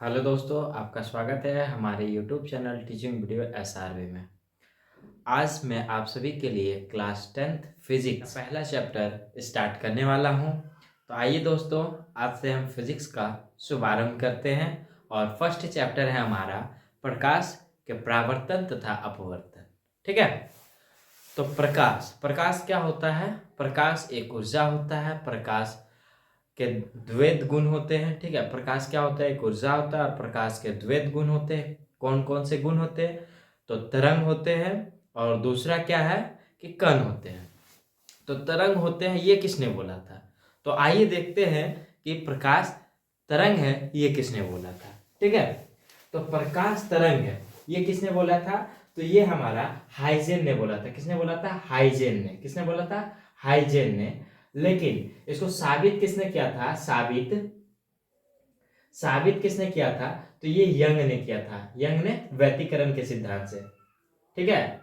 Hello दोस्तों, आपका स्वागत है हमारे YouTube channel teaching video SRV में। आज मैं आप सभी के लिए क्लास 10th फिजिक्स पहला चैप्टर स्टार्ट करने वाला हूं। तो आइए दोस्तों, आज से हम फिजिक्स का शुभारंभ करते हैं और फर्स्ट चैप्टर है हमारा प्रकाश के परावर्तन तथा अपवर्तन। ठीक है, तो प्रकाश प्रकाश क्या होता है? प्रकाश एक ऊर्जा होता है। प्रकाश के द्वैत गुण होते हैं। ठीक है, प्रकाश क्या होता है? एक ऊर्जा होता है और प्रकाश के द्वैत गुण होते हैं। कौन कौन से गुण होते हैं? तो तरंग होते हैं और दूसरा क्या है कि कण होते हैं। तो तरंग होते हैं, ये किसने बोला था? तो आइए देखते हैं कि प्रकाश तरंग है, ये किसने बोला था। ठीक है, तो प्रकाश तरंग है, ये किसने बोला था? तो ये हमारा हाइजेन ने बोला था। किसने बोला था? हाइजेन ने। किसने बोला था? हाइजेन ने। लेकिन इसको साबित किसने किया था? साबित साबित किसने किया था? तो ये यंग ने किया था। यंग ने व्यतिकरण के सिद्धांत से। ठीक है,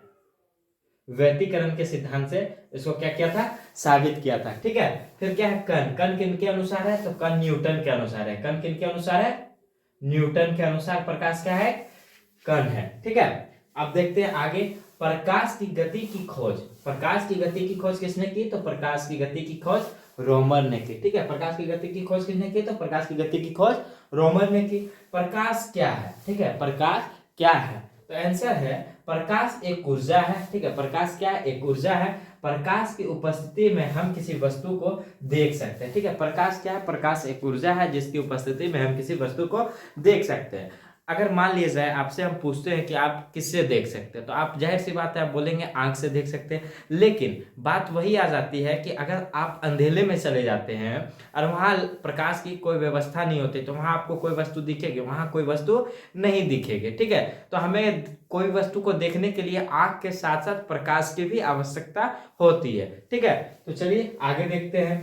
व्यतिकरण के सिद्धांत से इसको क्या किया था? साबित किया था। ठीक है, फिर क्या है? कण। कण किन के अनुसार है? तो कण न्यूटन के अनुसार है। कण किन के अनुसार है? न्यूटन के अनुसार प्रकाश क्या है? कण है। ठीक है, अब देखते हैं आगे। प्रकाश की गति की खोज। प्रकाश की गति की खोज किसने की? तो प्रकाश की गति की खोज रोमर ने की। ठीक है, प्रकाश की गति की खोज किसने की? तो प्रकाश की गति की खोज रोमर ने की। प्रकाश क्या है? ठीक है, प्रकाश क्या है? तो आंसर है प्रकाश एक ऊर्जा है। ठीक है, प्रकाश क्या है? एक ऊर्जा है। प्रकाश की उपस्थिति में हम किसी वस्तु को देख सकते हैं। ठीक है, प्रकाश क्या है? प्रकाश एक ऊर्जा है जिसकी उपस्थिति में हम किसी वस्तु को देख सकते हैं। अगर मान लिया जाए आपसे हम पूछते हैं कि आप किससे देख सकते हैं, तो आप जाहिर सी बात है आप बोलेंगे आंख से देख सकते हैं। लेकिन बात वही आ जाती है कि अगर आप अंधेले में चले जाते हैं और वहां प्रकाश की कोई व्यवस्था नहीं होती, तो वहां आपको कोई वस्तु दिखेगी? वहां कोई वस्तु नहीं दिखेगी। ठीक है, तो हमें कोई वस्तु को देखने के लिए आंख के साथ साथ प्रकाश की भी आवश्यकता होती है। ठीक है, तो चलिए आगे देखते हैं।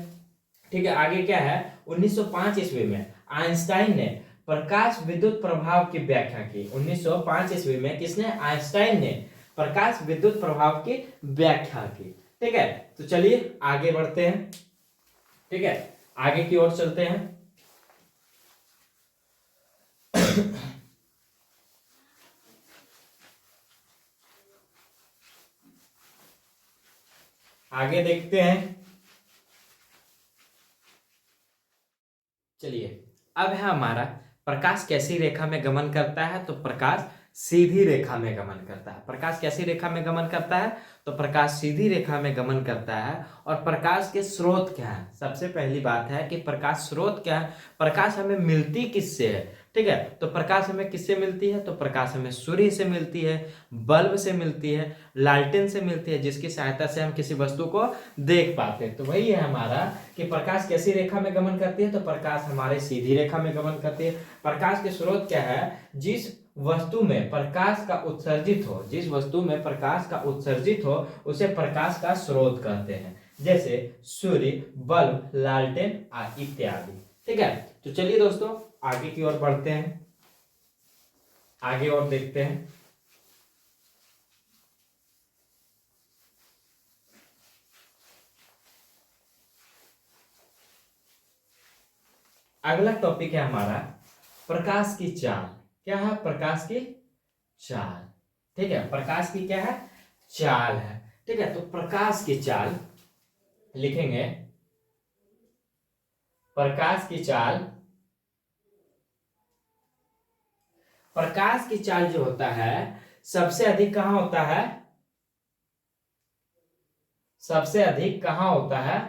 ठीक है, आगे क्या है? 1905 ईस्वी में आइंस्टाइन ने प्रकाश विद्युत प्रभाव की व्याख्या की। 1905 ईस्वी में किसने? आइंस्टाइन ने प्रकाश विद्युत प्रभाव की व्याख्या की। ठीक है, तो चलिए आगे बढ़ते हैं। ठीक है, आगे की ओर चलते हैं। आगे देखते हैं। चलिए, अब है हमारा प्रकाश कैसी रेखा में गमन करता है? तो प्रकाश सीधी रेखा में गमन करता है। प्रकाश कैसी रेखा में गमन करता है? तो प्रकाश सीधी रेखा में गमन करता है। और प्रकाश के स्रोत क्या है? सबसे पहली बात है कि प्रकाश स्रोत क्या है? प्रकाश हमें मिलती किससे है? ठीक है, तो प्रकाश हमें किससे मिलती है? तो प्रकाश हमें सूर्य से मिलती है, बल्ब से मिलती है, लालटेन से मिलती है, जिसकी सहायता से हम किसी वस्तु को देख पाते हैं। तो वही है हमारा कि प्रकाश कैसी रेखा में गमन करती है? तो प्रकाश हमारे सीधी रेखा में गमन करती है। प्रकाश के स्रोत क्या है? जिस वस्तु में प्रकाश का उत्सर्जित हो, जिस वस्तु में प्रकाश का उत्सर्जित हो उसे प्रकाश का स्रोत कहते हैं, जैसे सूर्य, बल्ब, लालटेन इत्यादि। ठीक है, तो चलिए दोस्तों आगे की ओर बढ़ते हैं, आगे और देखते हैं। अगला टॉपिक है हमारा प्रकाश की चाल। क्या है? प्रकाश की चाल। ठीक है, प्रकाश की क्या है? चाल है। ठीक है, तो प्रकाश की चाल लिखेंगे। प्रकाश की चाल, प्रकाश की चाल जो होता है सबसे अधिक कहां होता है? सबसे अधिक कहां होता है?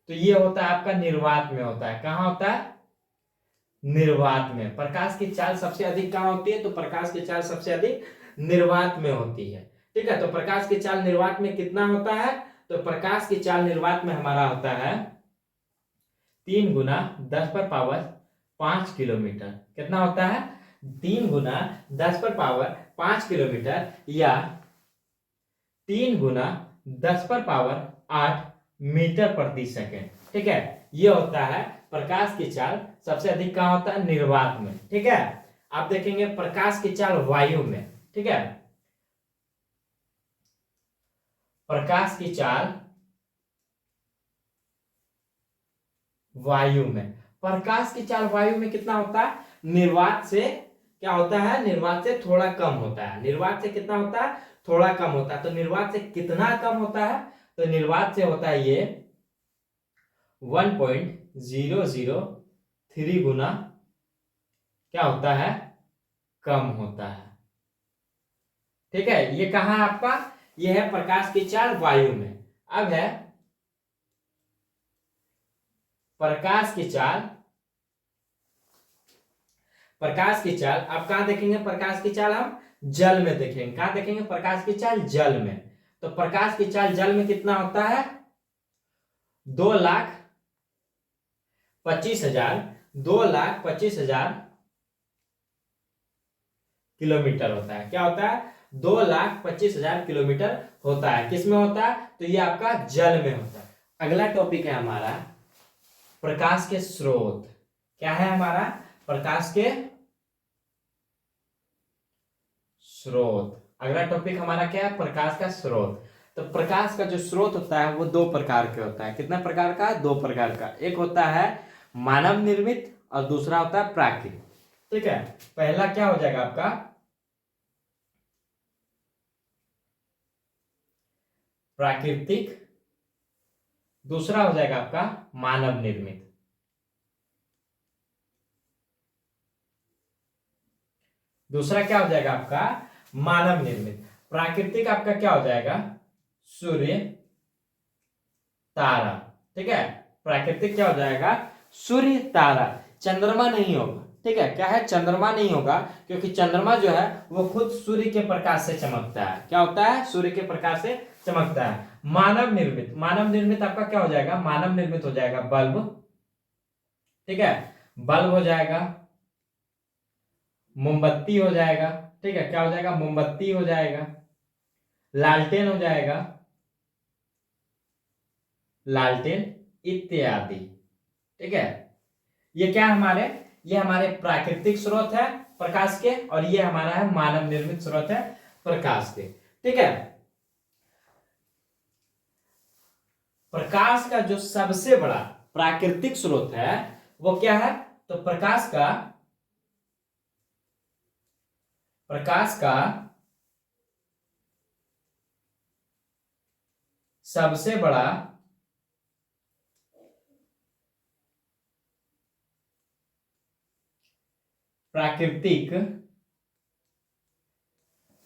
तो ये होता है आपका निर्वात में होता है। कहां होता है? निर्वात में। प्रकाश की चाल सबसे अधिक कहां होती है? तो प्रकाश की चाल सबसे अधिक निर्वात में होती है। ठीक है, तो प्रकाश की चाल निर्वात में कितना होता है? तो प्रकाश की चाल निर्वात में हमारा होता है 3 × 10⁻5 किलोमीटर। कितना होता है? 3 × 10⁻5 किलोमीटर या 3 × 10⁻8 मीटर प्रति सेकेंड। ठीक है, ये होता है प्रकाश की चाल सबसे अधिक कहां होता है? निर्वात में। ठीक है, आप देखेंगे प्रकाश की चाल वायु में। ठीक है, प्रकाश की चाल वायु में, प्रकाश की चाल वायु में कितना होता है, निर्वात से क्या होता है, निर्वात से थोड़ा कम होता है। निर्वात से कितना होता है, थोड़ा कम होता है। तो निर्वात से कितना कम होता है, तो निर्वात से होता है ये 1.003 गुना क्या होता है, कम होता है। ठीक है, ये कहाँ है आपका, ये है प्रकाश की चाल वायु में। अब है प्रकाश की चाल, प्रकाश की चाल अब कहां देखेंगे, प्रकाश की चाल हम जल में देखेंगे। कहां देखेंगे प्रकाश की चाल, जल में। तो प्रकाश की चाल जल में कितना होता है, 2,25,000 2,25,000 किलोमीटर होता है। क्या होता है, 2,25,000 किलोमीटर होता है। किसमें होता है, तो ये आपका जल में होता है। अगला टॉपिक है हमारा प्रकाश के स्रोत। क्या है हमारा, प्रकाश के स्रोत। अगला टॉपिक हमारा क्या है, प्रकाश का स्रोत। तो प्रकाश का जो स्रोत होता है वो दो प्रकार के होता है। कितना प्रकार का, दो प्रकार का। एक होता है मानव निर्मित और दूसरा होता है प्राकृतिक। ठीक है, पहला क्या हो जाएगा आपका प्राकृतिक, दूसरा हो जाएगा आपका मानव निर्मित। दूसरा क्या हो जाएगा आपका मानव निर्मित। प्राकृतिक आपका क्या हो जाएगा, सूर्य, तारा। ठीक है, प्राकृतिक क्या हो जाएगा, सूर्य, तारा। चंद्रमा नहीं होगा। ठीक है, क्या है, चंद्रमा नहीं होगा, क्योंकि चंद्रमा जो है वो खुद सूर्य के प्रकाश से चमकता है। क्या होता है, सूर्य के प्रकाश से चमकता है। मानव निर्मित, मानव निर्मित आपका क्या हो जाएगा, मानव निर्मित हो जाएगा बल्ब। ठीक है, बल्ब हो जाएगा, मोमबत्ती हो जाएगा। ठीक है, क्या हो जाएगा, मोमबत्ती हो जाएगा, लालटेन हो जाएगा, लालटेन इत्यादि। ठीक है, ये क्या हमारे, ये हमारे प्राकृतिक स्रोत है प्रकाश के, और ये हमारा है मानव निर्मित स्रोत है प्रकाश के। ठीक है, प्रकाश का जो सबसे बड़ा प्राकृतिक स्रोत है वो क्या है, तो प्रकाश का सबसे बड़ा प्राकृतिक,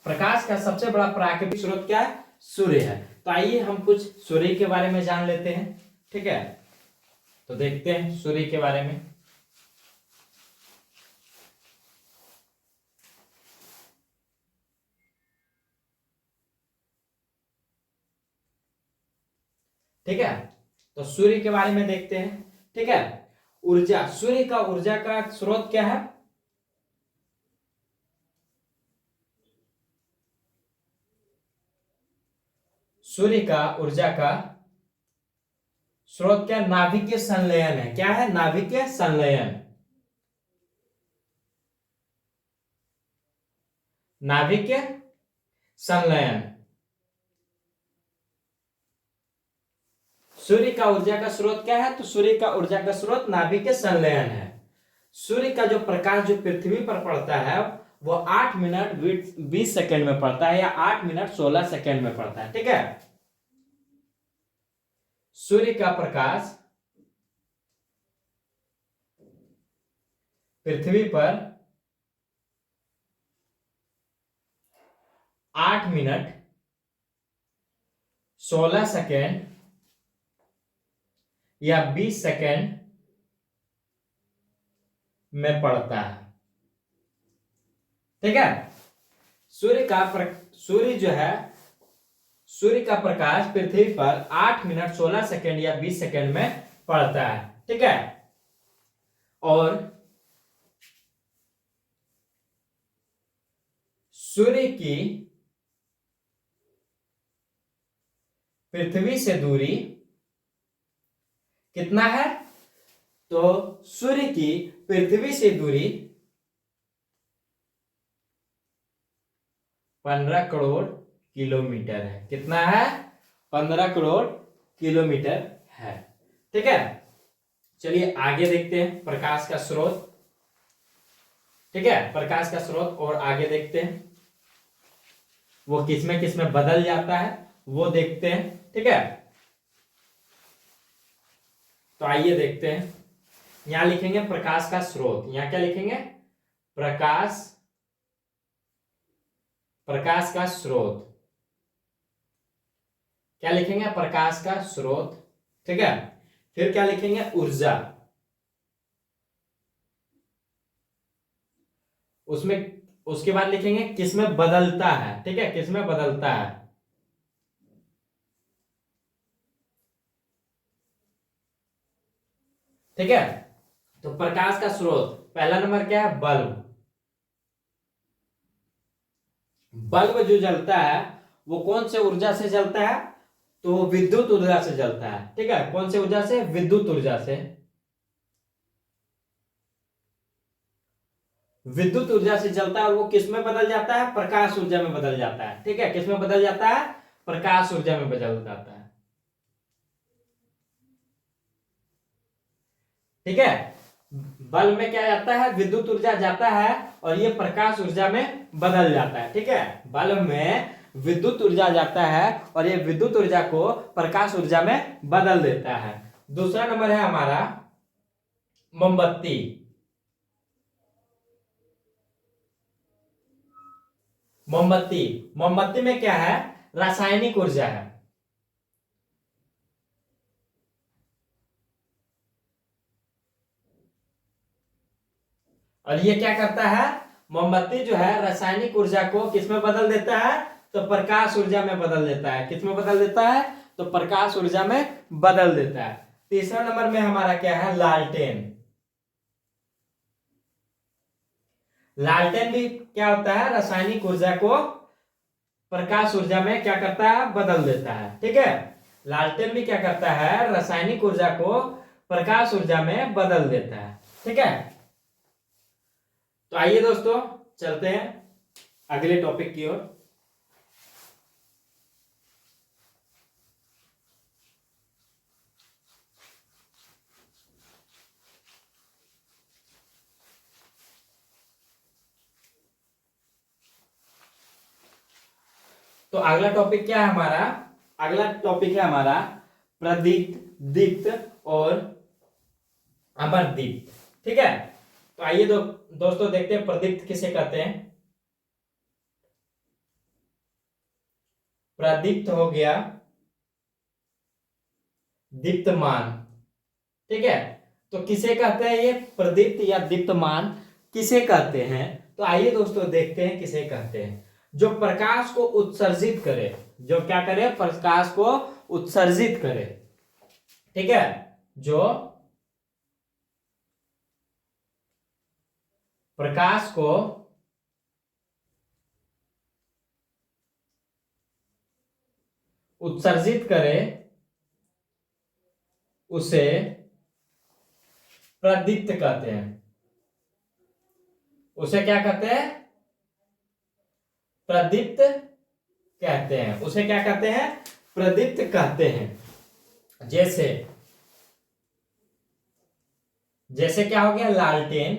प्रकाश का सबसे बड़ा प्राकृतिक स्रोत क्या है, सूर्य है। तो आइए हम कुछ सूर्य के बारे में जान लेते हैं। ठीक है, तो देखते हैं सूर्य के बारे में। ठीक है, तो सूर्य के बारे में देखते हैं। ठीक है, ऊर्जा, सूर्य का ऊर्जा का स्रोत क्या है, सूर्य का ऊर्जा का स्रोत क्या, नाभिकीय संलयन है। क्या है, नाभिकीय संलयन। नाभिकीय संलयन, सूर्य का ऊर्जा का स्रोत क्या है, तो सूर्य का ऊर्जा का स्रोत नाभिकीय संलयन है। सूर्य का जो प्रकाश जो पृथ्वी पर पड़ता है वो 8 मिनट 20 सेकेंड में पड़ता है, या 8 मिनट 16 सेकेंड में पड़ता है। ठीक है, सूर्य का प्रकाश पृथ्वी पर 8 मिनट 16 सेकेंड या 20 सेकेंड में पड़ता है। ठीक है, सूर्य जो है, सूर्य का प्रकाश पृथ्वी पर 8 मिनट 16 सेकेंड या 20 सेकेंड में पड़ता है। ठीक है, और सूर्य की पृथ्वी से दूरी कितना है, तो सूर्य की पृथ्वी से दूरी 15 करोड़ किलोमीटर है। कितना है, 15 करोड़ किलोमीटर है। ठीक है, चलिए आगे देखते हैं प्रकाश का स्रोत। ठीक है, प्रकाश का स्रोत और आगे देखते हैं वो किसमें बदल जाता है वो देखते हैं। ठीक है, तो आइए देखते हैं। यहां लिखेंगे प्रकाश का स्रोत, यहां क्या लिखेंगे? प्रकाश प्रकाश का स्रोत। क्या लिखेंगे? प्रकाश का स्रोत। ठीक है, फिर क्या लिखेंगे? ऊर्जा। उसमें उसके बाद लिखेंगे किसमें बदलता है। ठीक है, किसमें बदलता है। ठीक है, तो प्रकाश का स्रोत पहला नंबर क्या है? बल्ब। बल्ब जो जलता है वो कौन से ऊर्जा से जलता है? तो विद्युत ऊर्जा से जलता है। ठीक है, कौन से ऊर्जा से? विद्युत ऊर्जा से। विद्युत ऊर्जा से जलता है और वो किसमें बदल जाता है? प्रकाश ऊर्जा में बदल जाता है। ठीक है, किसमें बदल जाता है? प्रकाश ऊर्जा में बदल जाता है। ठीक है, बल्ब में क्या जाता है? विद्युत ऊर्जा जाता है और ये प्रकाश ऊर्जा में बदल जाता है। ठीक है, बल्ब में विद्युत ऊर्जा जाता है और ये विद्युत ऊर्जा को प्रकाश ऊर्जा में बदल देता है। दूसरा नंबर है हमारा मोमबत्ती। मोमबत्ती मोमबत्ती में क्या है? रासायनिक ऊर्जा है। और ये क्या करता है? मोमबत्ती जो है रासायनिक ऊर्जा को किसमें बदल देता है? तो प्रकाश ऊर्जा में बदल देता है। किसमें बदल देता है? तो प्रकाश ऊर्जा में बदल देता है। तीसरा नंबर में हमारा क्या है? लालटेन। लालटेन भी क्या होता है? रासायनिक ऊर्जा को प्रकाश ऊर्जा में क्या करता है? बदल देता है। ठीक है, लालटेन भी क्या करता है? रासायनिक ऊर्जा को प्रकाश ऊर्जा में बदल देता है। ठीक है, तो आइए दोस्तों चलते हैं अगले टॉपिक की ओर। तो अगला टॉपिक क्या है हमारा? अगला टॉपिक है हमारा प्रदीप्त, दीप्त और अमरदीप्त। ठीक है, तो आइए दोस्तों देखते हैं प्रदीप्त किसे कहते हैं। प्रदीप्त हो गया दीप्तमान। ठीक है, तो किसे कहते हैं ये प्रदीप्त या दीप्तमान किसे कहते हैं? तो आइए दोस्तों देखते हैं किसे कहते हैं। जो प्रकाश को उत्सर्जित करे, जो क्या करे? प्रकाश को उत्सर्जित करे। ठीक है, जो प्रकाश को उत्सर्जित करे उसे प्रदीप्त कहते हैं। उसे क्या कहते हैं? प्रदीप्त कहते हैं। उसे क्या कहते हैं? प्रदीप्त कहते हैं। जैसे जैसे क्या हो गया? लालटेन,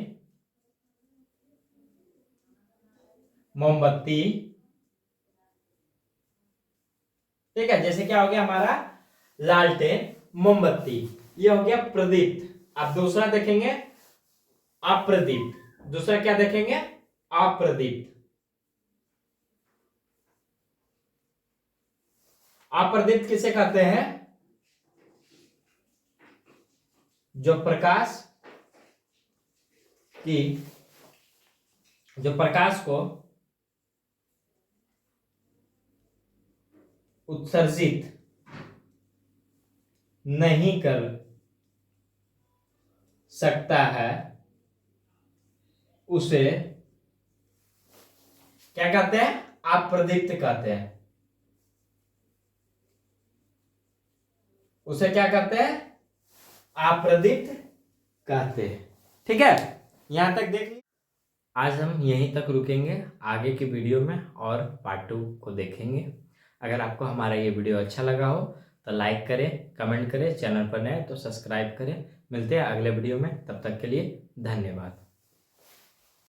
मोमबत्ती। ठीक है, जैसे क्या हो गया हमारा? लालटेन, मोमबत्ती, ये हो गया प्रदीप्त। अब दूसरा देखेंगे अप्रदीप्त। दूसरा क्या देखेंगे? अप्रदीप्त। अप्रदीप्त किसे कहते हैं? जो प्रकाश की जो प्रकाश को उत्सर्जित नहीं कर सकता है उसे क्या कहते हैं? अप्रदीप्त कहते हैं। उसे क्या कहते हैं? अप्रदीप्त कहते हैं। ठीक है, यहां तक देख लीजिए। आज हम यहीं तक रुकेंगे, आगे की वीडियो में और पार्ट 2 को देखेंगे। अगर आपको हमारा ये वीडियो अच्छा लगा हो तो लाइक करें, कमेंट करें, चैनल पर नए तो सब्सक्राइब करें। मिलते हैं अगले वीडियो में, तब तक के लिए धन्यवाद।